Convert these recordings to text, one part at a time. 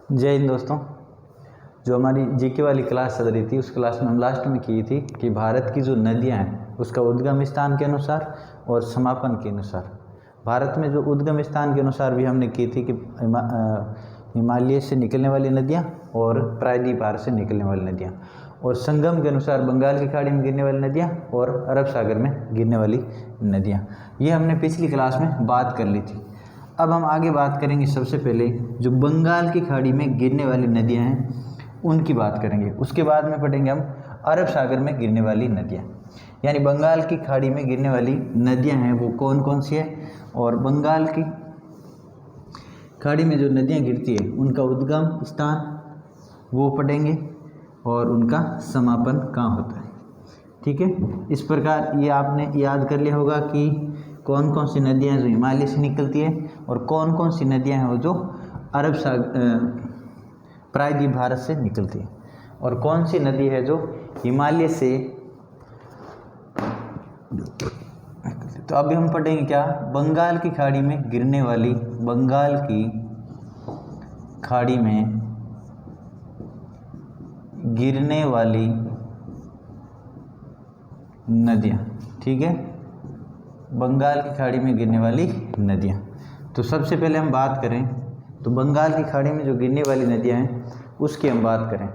जय हिंद दोस्तों। जो हमारी जीके वाली क्लास चल रही थी उस क्लास में हम लास्ट में की थी कि भारत की जो नदियां हैं उसका उद्गम स्थान के अनुसार और समापन के अनुसार। भारत में जो उद्गम स्थान के अनुसार भी हमने की थी कि हिमालय से निकलने वाली नदियां और प्रायद्वीप भार से निकलने वाली नदियां, और संगम के अनुसार बंगाल की खाड़ी में गिरने वाली नदियां और अरब सागर में गिरने वाली नदियां। ये हमने पिछली क्लास में बात कर ली थी। अब हम आगे बात करेंगे। सबसे पहले जो बंगाल की खाड़ी में गिरने वाली नदियां हैं उनकी बात करेंगे। उसके बाद में पढ़ेंगे हम अरब सागर में गिरने वाली नदियां। यानी बंगाल की खाड़ी में गिरने वाली नदियां हैं वो कौन कौन सी है, और बंगाल की खाड़ी में जो नदियां गिरती है उनका उद्गम स्थान वो पढ़ेंगे और उनका समापन कहाँ होता है। ठीक है, इस प्रकार ये आपने याद कर लिया होगा कि कौन कौन सी नदियां जो हिमालय से निकलती है और कौन कौन सी नदियां हैं वो जो अरब सागर प्रायद्वीप भारत से निकलती है, और कौन सी नदी है जो हिमालय से। तो अभी हम पढ़ेंगे क्या, बंगाल की खाड़ी में गिरने वाली, बंगाल की खाड़ी में गिरने वाली नदियाँ। ठीक है, बंगाल की खाड़ी में गिरने वाली नदियाँ। तो सबसे पहले हम बात करें तो बंगाल की खाड़ी में जो गिरने वाली नदियाँ हैं उसकी हम बात करें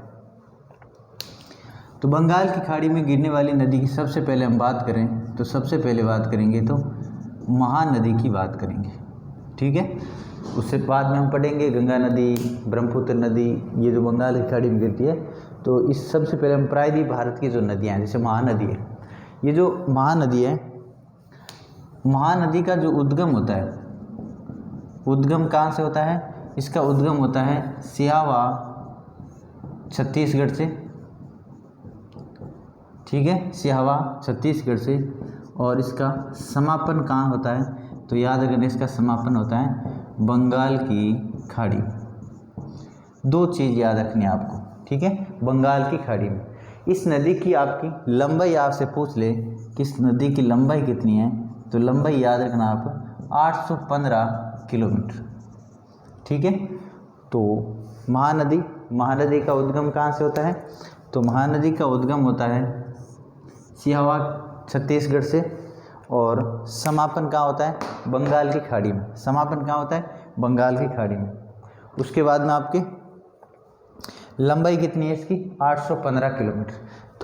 तो बंगाल की खाड़ी में गिरने वाली नदी की सबसे पहले हम बात करें तो सबसे पहले बात करेंगे तो महानदी की बात करेंगे। ठीक है, उससे बाद में हम पढ़ेंगे गंगा नदी, ब्रह्मपुत्र नदी, ये जो बंगाल की खाड़ी में गिरती है। तो इस सबसे पहले हम प्रायद्वीप भारत की जो नदियाँ हैं जैसे महानदी है, ये जो महानदी है, महानदी का जो उद्गम होता है, उद्गम कहाँ से होता है? इसका उद्गम होता है सियावा छत्तीसगढ़ से। ठीक है, सियावा छत्तीसगढ़ से। और इसका समापन कहाँ होता है? तो याद रखना, इसका समापन होता है बंगाल की खाड़ी। दो चीज़ याद रखनी है आपको। ठीक है, बंगाल की खाड़ी में इस नदी की आपकी लंबाई आपसे पूछ ले कि इस नदी की लंबाई कितनी है, तो लंबाई याद रखना आप 815 किलोमीटर। ठीक है, तो महानदी का उद्गम कहाँ से होता है? तो महानदी का उद्गम होता है सियावा छत्तीसगढ़ से, और समापन कहाँ होता है? बंगाल की खाड़ी में। समापन कहाँ होता है? बंगाल की खाड़ी में। उसके बाद में आपकी लंबाई कितनी है इसकी? 815 किलोमीटर।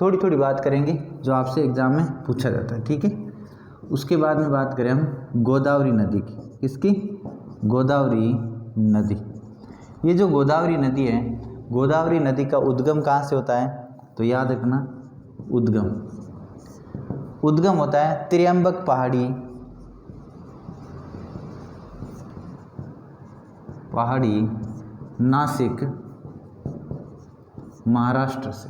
थोड़ी थोड़ी बात करेंगे जो आपसे एग्जाम में पूछा जाता है। ठीक है, उसके बाद में बात करें हम गोदावरी नदी की। किसकी? गोदावरी नदी। ये जो गोदावरी नदी है, गोदावरी नदी का उद्गम कहाँ से होता है? तो याद रखना, उद्गम होता है त्र्यंबक पहाड़ी नासिक महाराष्ट्र से।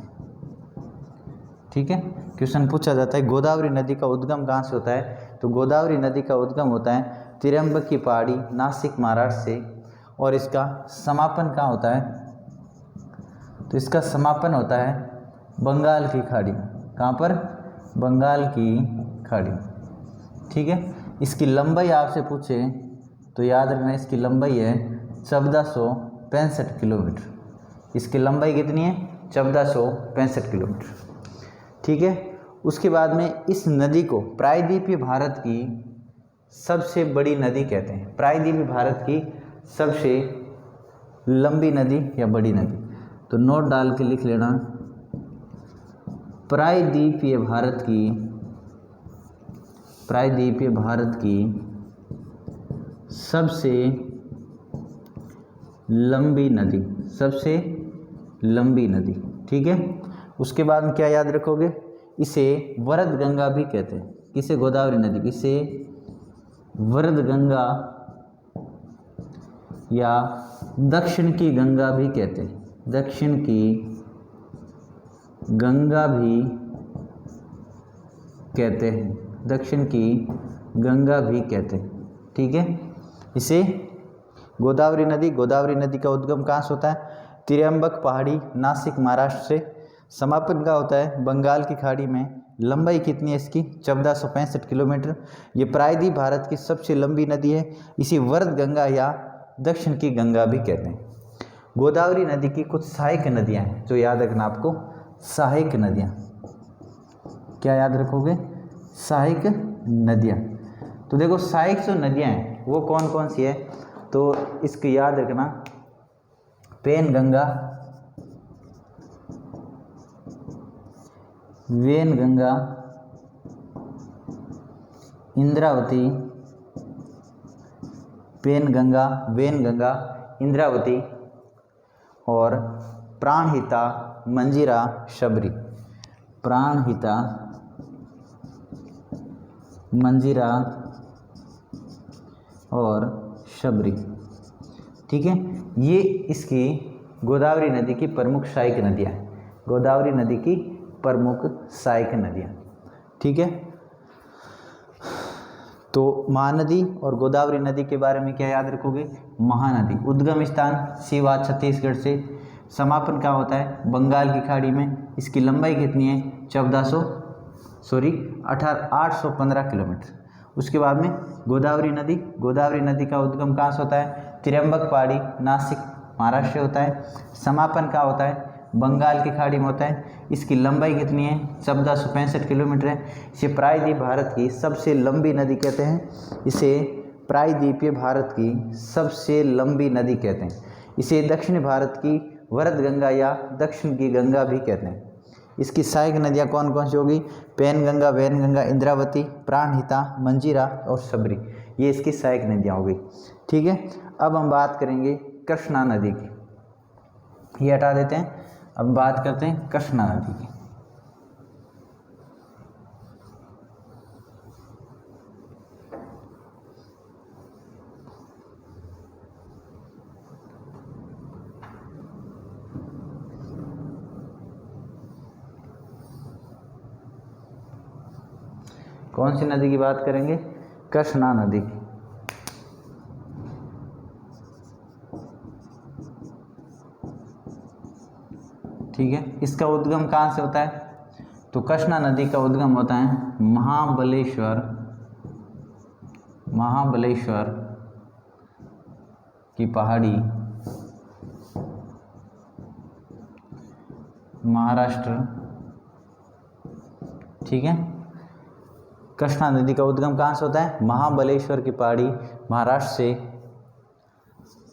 ठीक है, क्वेश्चन पूछा जाता है गोदावरी नदी का उद्गम कहाँ से होता है? तो गोदावरी नदी का उद्गम होता है त्र्यंबक की पहाड़ी नासिक महाराष्ट्र से, और इसका समापन कहाँ होता है? तो इसका समापन होता है बंगाल की खाड़ी में। कहाँ पर? बंगाल की खाड़ी में। ठीक है, इसकी लंबाई आपसे पूछे तो याद रखना, इसकी लंबाई है 1465 किलोमीटर। इसकी लंबाई कितनी है? 1465 किलोमीटर। ठीक है, उसके बाद में इस नदी को प्रायद्वीपीय भारत की सबसे बड़ी नदी कहते हैं। प्रायद्वीपीय भारत की सबसे लंबी नदी या बड़ी नदी। तो नोट डाल के लिख लेना, प्रायद्वीपीय भारत की सबसे लंबी नदी, सबसे लंबी नदी। ठीक है, उसके बाद में क्या याद रखोगे? इसे वरद गंगा भी कहते हैं। किसे? गोदावरी नदी की। इसे वरद गंगा या दक्षिण की गंगा भी कहते हैं। दक्षिण की गंगा भी कहते हैं। दक्षिण की गंगा भी कहते हैं। ठीक है, इसे गोदावरी नदी का उद्गम कहाँ से होता है? त्र्यंबक पहाड़ी नासिक महाराष्ट्र से। समापन का होता है बंगाल की खाड़ी में। लंबाई कितनी है इसकी? 1465 किलोमीटर। ये प्रायद्वीप भारत की सबसे लंबी नदी है। इसे वरद गंगा या दक्षिण की गंगा भी कहते हैं। गोदावरी नदी की कुछ सहायक नदियाँ हैं जो याद रखना आपको, सहायक नदियाँ। क्या याद रखोगे? सहायक नदियाँ। तो देखो सहायक जो नदियाँ हैं वो कौन कौन सी है, तो इसको याद रखना, पेनगंगा, वेनगंगा, इंद्रावती, पेनगंगा, वेनगंगा, इंद्रावती और प्राणहिता, मंजीरा, शबरी। प्राणहिता, मंजीरा और शबरी। ठीक है, ये इसकी गोदावरी नदी की प्रमुख सहायक नदियाँ हैं, गोदावरी नदी की प्रमुख सहायक नदियाँ। ठीक है, तो महानदी और गोदावरी नदी के बारे में क्या याद रखोगे? महानदी उद्गम स्थान शिवा छत्तीसगढ़ से, समापन कहाँ होता है? बंगाल की खाड़ी में। इसकी लंबाई कितनी है? 815 किलोमीटर। उसके बाद में गोदावरी नदी, गोदावरी नदी का उद्गम कहाँ से होता है? त्र्यंबकपाड़ी, नासिक, महाराष्ट्र होता है। समापन कहाँ होता है? बंगाल की खाड़ी में होता है। इसकी लंबाई कितनी है? 1465 किलोमीटर है। इसे प्रायद्वीप भारत की सबसे लंबी नदी कहते हैं, इसे प्रायद्वीपीय भारत की सबसे लंबी नदी कहते हैं। इसे दक्षिण भारत की वरद गंगा या दक्षिण की गंगा भी कहते हैं। इसकी सहायक नदियाँ कौन कौन सी होगी? पेनगंगा, वैनगंगा, इंद्रावती, प्राणहिता, मंजीरा और शबरी, ये इसकी सहायक नदियाँ हो गई। ठीक है, अब हम बात करेंगे कृष्णा नदी की, ये हटा देते हैं। अब बात करते हैं कृष्णा नदी की। कौन सी नदी की बात करेंगे? कृष्णा नदी की। ठीक है, इसका उद्गम कहाँ से होता है? तो कृष्णा नदी का उद्गम होता है महाबलेश्वर, महाबलेश्वर की पहाड़ी, महाराष्ट्र। ठीक है, कृष्णा नदी का उद्गम कहाँ से होता है? महाबलेश्वर की पहाड़ी, महाराष्ट्र से।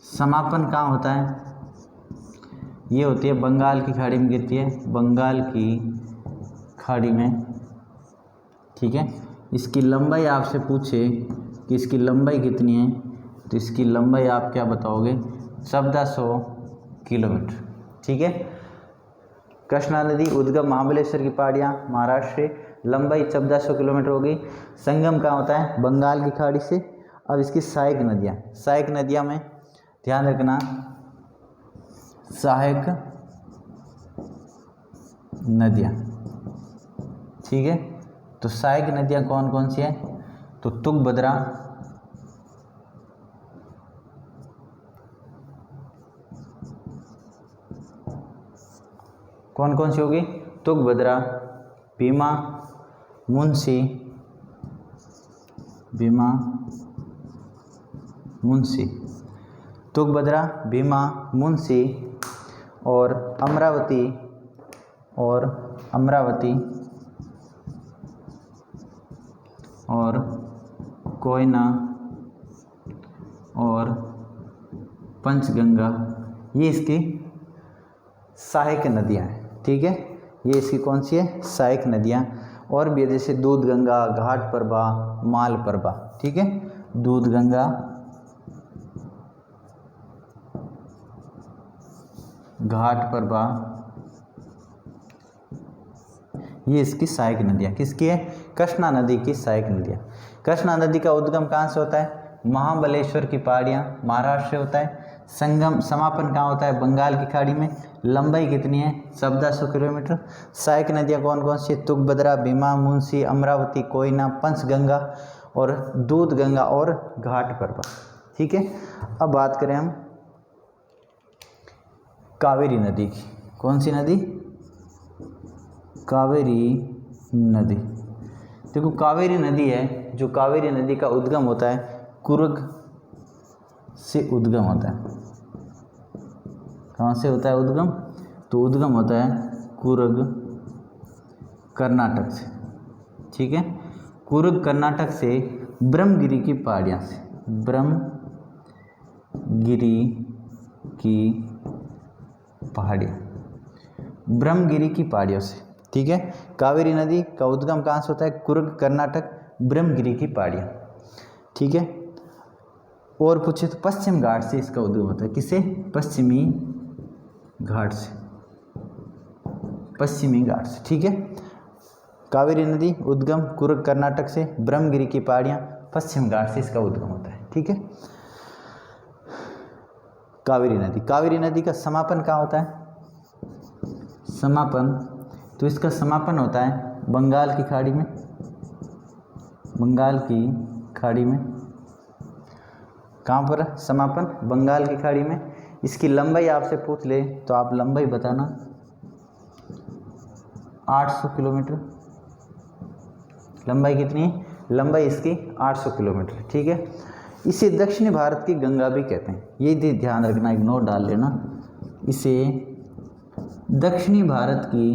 समापन कहाँ होता है? ये होती है बंगाल की खाड़ी में गिरती है, बंगाल की खाड़ी में। ठीक है, इसकी लंबाई आपसे पूछे कि इसकी लंबाई कितनी है, तो इसकी लंबाई आप क्या बताओगे? 1400 किलोमीटर। ठीक है, कृष्णा नदी उद्गम महाबलेश्वर की पहाड़ियाँ, महाराष्ट्र, लंबाई 1400 किलोमीटर हो गई। संगम कहाँ होता है? बंगाल की खाड़ी से। अब इसकी सहायक नदियाँ, सहायक नदियाँ में ध्यान रखना, सहायक नदियाँ। ठीक है, तो सहायक नदियाँ कौन कौन सी हैं? तो तुंगभद्रा, कौन कौन सी होगी? तुंगभद्रा, भीमा, मुंशी, भीमा, मुंशी, तुंगभद्रा, भीमा, मुंशी और अमरावती, और अमरावती और कोयना और पंचगंगा, ये इसकी सहायक नदियाँ हैं। ठीक है, ये इसकी कौन सी है? सहायक नदियाँ। और भी जैसे दूध गंगा, घाट प्रभा, माल प्रभा। ठीक है, दूध गंगा, घाट प्रभा, ये इसकी सहायक नदियाँ। किसकी है? कृष्णा नदी की सहायक नदियाँ। कृष्णा नदी का उद्गम कहाँ से होता है? महाबलेश्वर की पहाड़ियाँ, महाराष्ट्र से होता है। संगम, समापन कहाँ होता है? बंगाल की खाड़ी में। लंबाई कितनी है? 1400 किलोमीटर। सहायक नदियाँ कौन कौन सी? तुंगभद्रा, भीमा, मुंशी, अमरावती, कोयना, पंचगंगा और दूध गंगा और घाट प्रभा। ठीक है, अब बात करें हम कावेरी नदी की। कौन सी नदी? कावेरी नदी। देखो कावेरी नदी है, जो कावेरी नदी का उद्गम होता है कुर्ग से उद्गम होता है। कहाँ से होता है उद्गम? तो उद्गम होता है कूर्ग कर्नाटक से, ठीक है। कूर्ग कर्नाटक से ब्रह्मगिरी की पहाड़ियाँ से, ब्रह्मगिरी की पहाड़ियाँ, ब्रह्मगिरी की पहाड़ियों से, ठीक है। कावेरी नदी का उद्गम कहाँ से होता है? कूर्ग कर्नाटक, ब्रह्मगिरी की पहाड़ियाँ, ठीक है। और पूछे तो पश्चिम घाट से इसका उद्गम होता है। किसे? पश्चिमी घाट से, पश्चिमी घाट से, ठीक है। कावेरी नदी उद्गम कूर्ग कर्नाटक से, ब्रह्मगिरी की पहाड़ियाँ पश्चिम घाट से इसका उद्गम होता है, ठीक है। कावेरी नदी का समापन कहाँ होता है? समापन, तो इसका समापन होता है बंगाल की खाड़ी में, बंगाल की खाड़ी में। कहाँ पर समापन? बंगाल की खाड़ी में। इसकी लंबाई आपसे पूछ ले तो आप लंबाई बताना, 800 किलोमीटर। लंबाई कितनी है? लंबाई इसकी 800 किलोमीटर, ठीक है। इसे दक्षिणी भारत की गंगा भी कहते हैं, ये ध्यान रखना, एक नोट डाल लेना। इसे दक्षिणी भारत की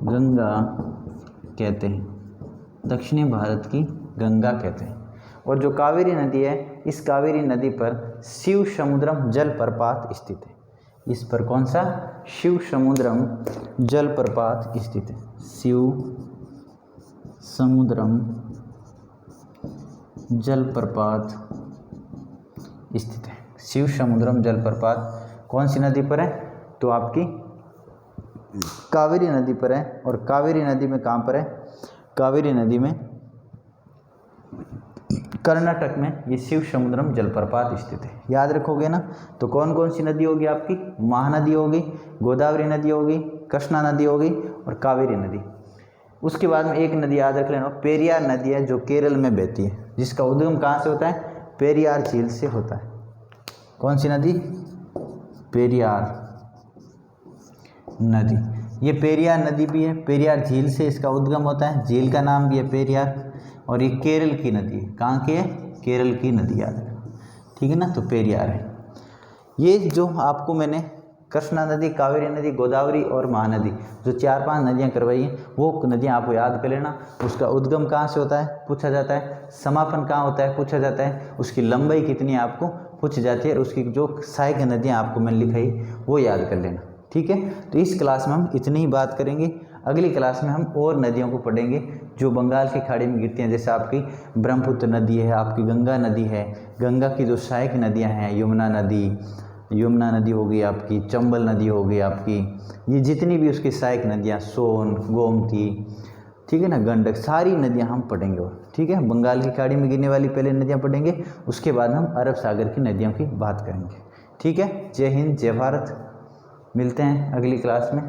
गंगा कहते हैं, दक्षिणी भारत की गंगा कहते हैं। और जो कावेरी नदी है, इस कावेरी नदी पर शिव समुद्रम जलप्रपात स्थित है। इस पर कौन सा? शिव समुद्रम जलप्रपात स्थित है, शिव समुद्रम जलप्रपात स्थित है। शिव समुद्रम जलप्रपात कौन सी नदी पर है? तो आपकी कावेरी नदी पर है। और कावेरी नदी में कहाँ पर है? कावेरी नदी में कर्नाटक में ये शिव समुद्रम जलप्रपात स्थित है। याद रखोगे ना? तो कौन कौन सी नदी होगी आपकी? महानदी होगी, गोदावरी नदी होगी, कृष्णा नदी होगी और कावेरी नदी। उसके बाद में एक नदी याद रख लेना, पेरियार नदी है, जो केरल में बहती है, जिसका उद्गम कहाँ से होता है? पेरियार झील से होता है। कौन सी नदी? पेरियार नदी। ये पेरियार नदी भी है, पेरियार झील से इसका उद्गम होता है, झील का नाम भी है पेरियार। और ये केरल की नदी है। कहाँ की है? केरल की नदी, याद है, ठीक है ना। तो पेरियार है। ये जो आपको मैंने कृष्णा नदी, कावेरी नदी, गोदावरी और महानदी, जो 4-5 नदियाँ करवाई हैं, वो नदियाँ आपको याद कर लेना। उसका उद्गम कहाँ से होता है? पूछा जाता है। समापन कहाँ होता है? पूछा जाता है। उसकी लंबाई कितनी है? आपको पूछ जाती है। और उसकी जो सहायक नदियाँ आपको मैंने लिखाई वो याद कर लेना, ठीक है। तो इस क्लास में हम इतनी ही बात करेंगे। अगली क्लास में हम और नदियों को पढ़ेंगे जो बंगाल की खाड़ी में गिरती हैं, जैसे आपकी ब्रह्मपुत्र नदी है, आपकी गंगा नदी है, गंगा की जो सहायक नदियां हैं, यमुना नदी हो गई आपकी, चंबल नदी हो गई आपकी, ये जितनी भी उसकी सहायक नदियां, सोन, गोमती, ठीक है ना, गंडक, सारी नदियां हम पढ़ेंगे। और ठीक है, बंगाल की खाड़ी में गिरने वाली पहले नदियां पढ़ेंगे, उसके बाद हम अरब सागर की नदियों की बात करेंगे। ठीक है, जय हिंद, जय भारत। मिलते हैं अगली क्लास में।